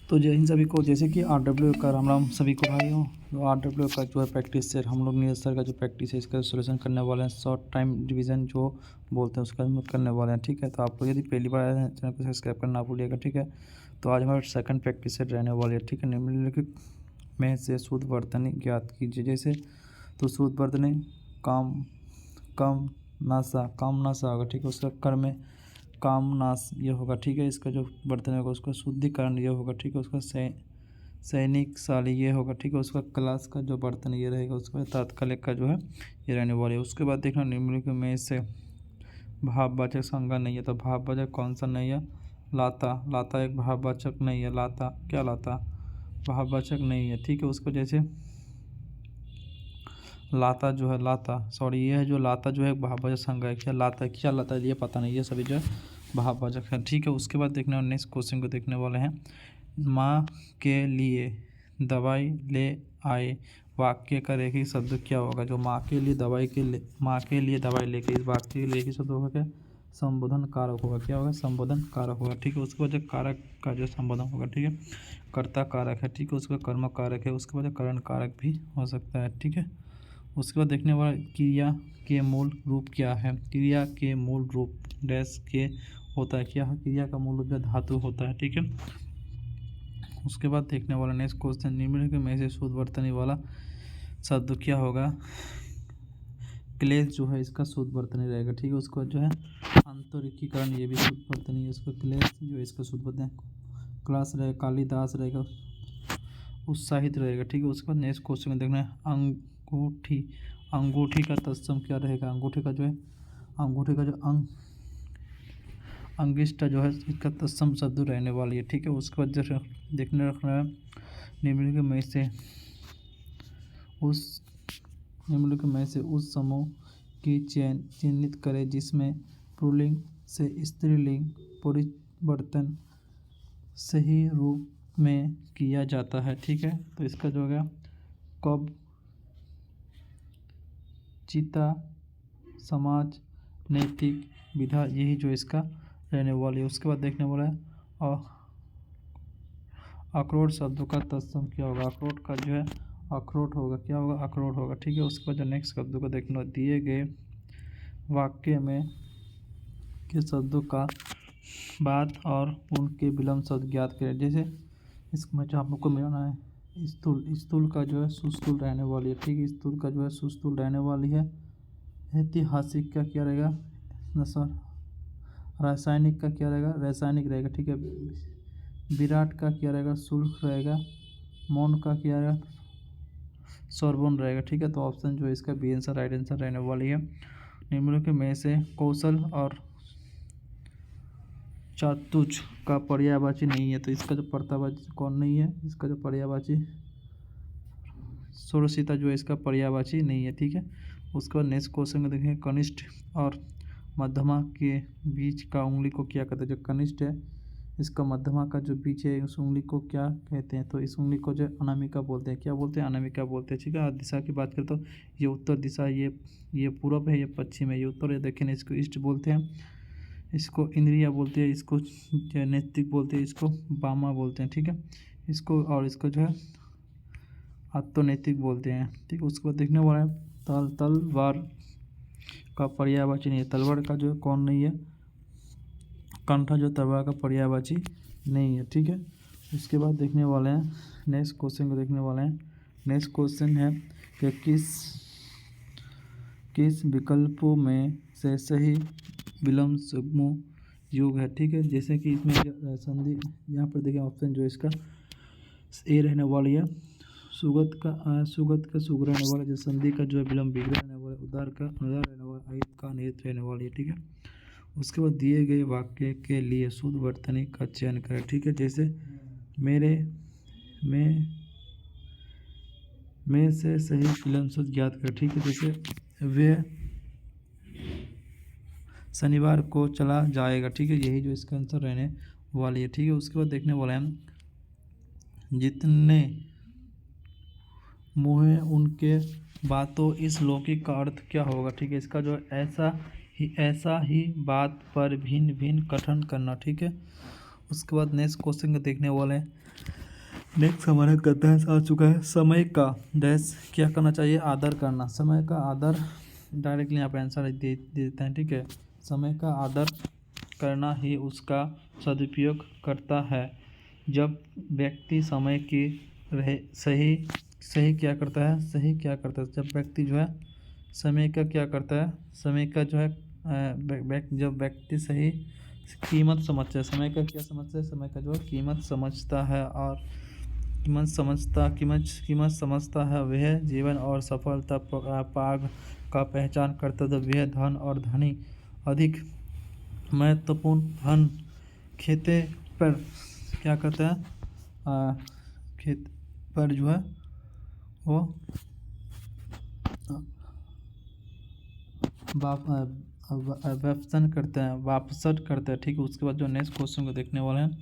तो जय हिंद सभी को। जैसे कि RW का राम राम सभी को भाइयों। तो RW का जो है प्रैक्टिस सेट हम लोग नीरज सर का जो प्रैक्टिस है इसका सोल्यूशन करने वाले हैं। शॉर्ट टाइम डिवीज़न जो बोलते हैं उसका हम लोग करने वाले हैं। ठीक है, तो आप लोग यदि पहली बार आए हैं चैनल को सब्सक्राइब करना ना भूलिएगा। ठीक है, तो आज हमारा सेकंड प्रैक्टिस सेट रहने वाली है। ठीक है, निम्नलिखित में से शुद्ध वर्तनी ज्ञात कीजिए। जैसे तो शुद्ध वर्तनी काम कम नासा होगा। ठीक है, उसका कर्म में काम नाश ये होगा। ठीक है, इसका जो बर्तन होगा उसका शुद्धिकरण ये होगा। ठीक है, उसका सैनिक साली ये होगा। ठीक है, उसका क्लास का जो बर्तन ये रहेगा उसका तात्कालिक का जो है ये रहने वाले है। उसके बाद देखना निम्नलिखित में से भाववाचक संज्ञा नहीं है। तो भाववाचक कौन सा नहीं है? लाता एक भाववाचक नहीं है। लाता भाववाचक नहीं है। ठीक है, उसको जैसे ये है जो लाता जो है भाववाचक संज्ञा है। क्या लाता है ये पता नहीं, ये सभी जो है भाववाचक है। ठीक है, उसके बाद देखने वाले नेक्स्ट क्वेश्चन को देखने वाले हैं। माँ के लिए दवाई ले आए वाक्य का रेखिक शब्द क्या होगा? जो माँ के लिए दवाई लेके इस वाक्य के रेखिक शब्द होगा क्या? संबोधन कारक होगा। क्या होगा? संबोधन कारक होगा। ठीक है, उसके बाद जो कारक का जो संबोधन होगा। ठीक है, कर्ता कारक है। ठीक है, उसका कर्म कारक है। उसके बाद करण कारक भी हो सकता है। ठीक है, उसके बाद देखने वाला क्रिया के मूल रूप क्या है? क्रिया के मूल रूप डैश के होता है। क्या है? क्रिया का मूल रूप धातु होता है। ठीक है, उसके बाद देखने वाला नेक्स्ट क्वेश्चन निम्नलिखित में से शुद्ध वर्तनी वाला शब्द क्या होगा? क्लेश जो है इसका शुद्ध वर्तनी रहेगा। ठीक है, उसके बाद जो है आंतरिकीकरण ये भी शुद्ध वर्तनी है। उसका क्लेश जो है इसका शुद्ध वर्तनी क्लास रहेगा। कालिदास रहेगा। उत्साहित रहेगा। ठीक है, उसके बाद नेक्स्ट क्वेश्चन में देखना है अंगूठी का तत्सम क्या रहेगा? अंगूठी का जो अंगिष्टा जो है इसका तत्सम शब्द रहने वाली है। ठीक है, उसके बाद जो देखने रखना है निम्नलिखित में से उस समूह की चिन्हित करें जिसमें पुल्लिंग से स्त्रीलिंग परिवर्तन सही रूप में किया जाता है। ठीक है, तो इसका जो होगा कब, चिता, समाज, नैतिक, विधा यही जो इसका रहने वाली है। उसके बाद देखने वाला है अखरोट शब्दों का तत्सम क्या होगा? अखरोट का जो है अखरोट होगा। क्या होगा? अखरोट होगा। ठीक है, उसके बाद जो नेक्स्ट शब्दों को देखना दिए गए वाक्य में के शब्दों का बाद और उनके विलम्ब शब्द ज्ञात करें। जैसे इसमें जो आप लोग को मिलाना है स्थूल का जो है सुस्तूल रहने वाली है। ठीक है, स्थूल का जो है सुस्तूल रहने वाली है। ऐतिहासिक का क्या रहेगा? नसर। रासायनिक का क्या रहेगा? रासायनिक रहेगा। ठीक है, विराट का क्या रहेगा? शुल्क रहेगा। मौन का क्या रहेगा? सोरबोन रहेगा। ठीक है, तो ऑप्शन जो है इसका बी आंसर राइट आंसर रहने वाली है। निम्नलिखित में से कौशल और चातुज का पर्यायवाची नहीं है। तो इसका जो पर्यायवाची कौन नहीं है? इसका जो पर्यायवाची षोडशिता जो है इसका पर्यायवाची नहीं है। ठीक है, उसके बाद नेक्स्ट क्वेश्चन में देखें कनिष्ठ और मध्यमा के बीच का उंगली को क्या कहते हैं? जो कनिष्ठ है इसका मध्यमा का जो बीच है उस उंगली को क्या कहते हैं? तो इस उंगली को जो अनामिका बोलते हैं। क्या बोलते हैं? अनामिका बोलते हैं। ठीक है, दिशा की बात करें तो ये उत्तर दिशा, ये पूर्व है, ये पश्चिम है, ये उत्तर है दक्षिण। इसको ईस्ट बोलते हैं, इसको इंद्रिया बोलते हैं, इसको नैतिक बोलते हैं, इसको बामा बोलते हैं। ठीक है, इसको और इसको जो है आत्मनैतिक बोलते हैं। ठीक है, उसके बाद देखने वाला है तलवार का पर्यायवाची नहीं है। तलवार का जो कौन नहीं है? कंठा जो तलवार का पर्यायवाची नहीं है। ठीक है, उसके बाद देखने वाले हैं नेक्स्ट क्वेश्चन को देखने वाले हैं। नेक्स्ट क्वेश्चन है कि किस विकल्पों में से सही विलम्ब समूह योग है? ठीक है, जैसे कि इसमें संधि यहाँ पर देखिए ऑप्शन जो इसका ए रहने वाली है। सुगत का सुग रहने वाला, जो संधि का जो है विलम्ब विग्रह रहने वाला, उदार का अनुदार रहने वाला, अहित का अनिहित रहने वाली है। ठीक है, उसके बाद दिए गए वाक्य के लिए शुद्ध वर्तनी का चयन करें। ठीक है, जैसे मेरे में से सही विलम्ब शब्द ज्ञात करें। ठीक है, जैसे वे शनिवार को चला जाएगा। ठीक है, यही जो इसका आंसर रहने वाली है। ठीक है, उसके बाद देखने वाले हैं जितने मुँह उनके बातों इस लौकिक का अर्थ क्या होगा? ठीक है, इसका जो ऐसा ही बात पर भिन्न भिन्न कथन करना। ठीक है, उसके बाद नेक्स्ट क्वेश्चन को देखने वाले हैं नेक्स्ट हमारा कहता है आ चुका है समय का डैश क्या करना चाहिए, आदर करना। समय का आदर डायरेक्टली यहाँ पे आंसर दे देते हैं, ठीक है। समय का आदर करना ही उसका सदुपयोग करता है। जब व्यक्ति समय की रहे सही सही क्या करता है, सही क्या करता है, जब व्यक्ति जो है समय का क्या करता है, समय का जो है जब व्यक्ति सही कीमत समझता है, समय का क्या समझता है, समय का जो है कीमत समझता है और कीमत समझता है, वह जीवन और सफलता पाग का पहचान करता है। वह धन और धनी अधिक महत्वपूर्ण धन खेते पर क्या करता है, खेत पर जो है वो वापसन करते हैं, ठीक है। उसके बाद जो नेक्स्ट क्वेश्चन को देखने वाले हैं,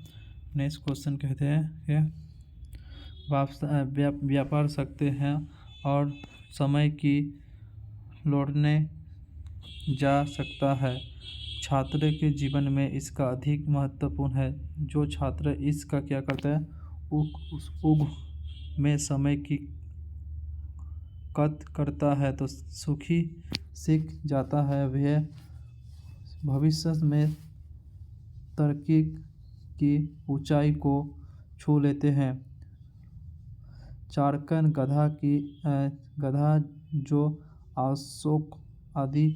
नेक्स्ट क्वेश्चन कहते हैं कि व्यापार सकते हैं और समय की लौटने जा सकता है। छात्र के जीवन में इसका अधिक महत्वपूर्ण है। जो छात्र इसका क्या करता है, उस उग में समय की कद करता है तो सुखी सीख जाता है। वह भविष्य में तरक्की की ऊंचाई को छू लेते हैं। चाणक्य गधा जो अशोक आदि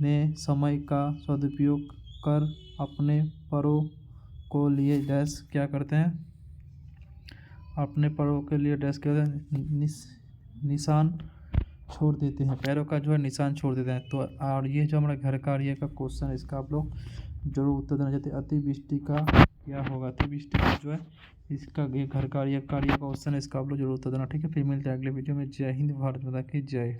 ने समय का सदुपयोग कर अपने परों को लिए डैश क्या करते हैं, अपने पैरों के लिए डैश करते हैं, निशान छोड़ देते हैं, पैरों का जो है निशान छोड़ देते हैं। तो और ये जो हमारा घर कार्य का क्वेश्चन है, इसका आप लोग जरूर उत्तर देना चाहते हैं। अतिवृष्टि का क्या होगा, अतिवृष्टि का जो है इसका ये घर कार्य का क्वेश्चन है, इसका आप लोग जरूर उत्तर देना, ठीक है। फिर मिलते हैं अगले वीडियो में। जय हिंद, भारत माता की जय।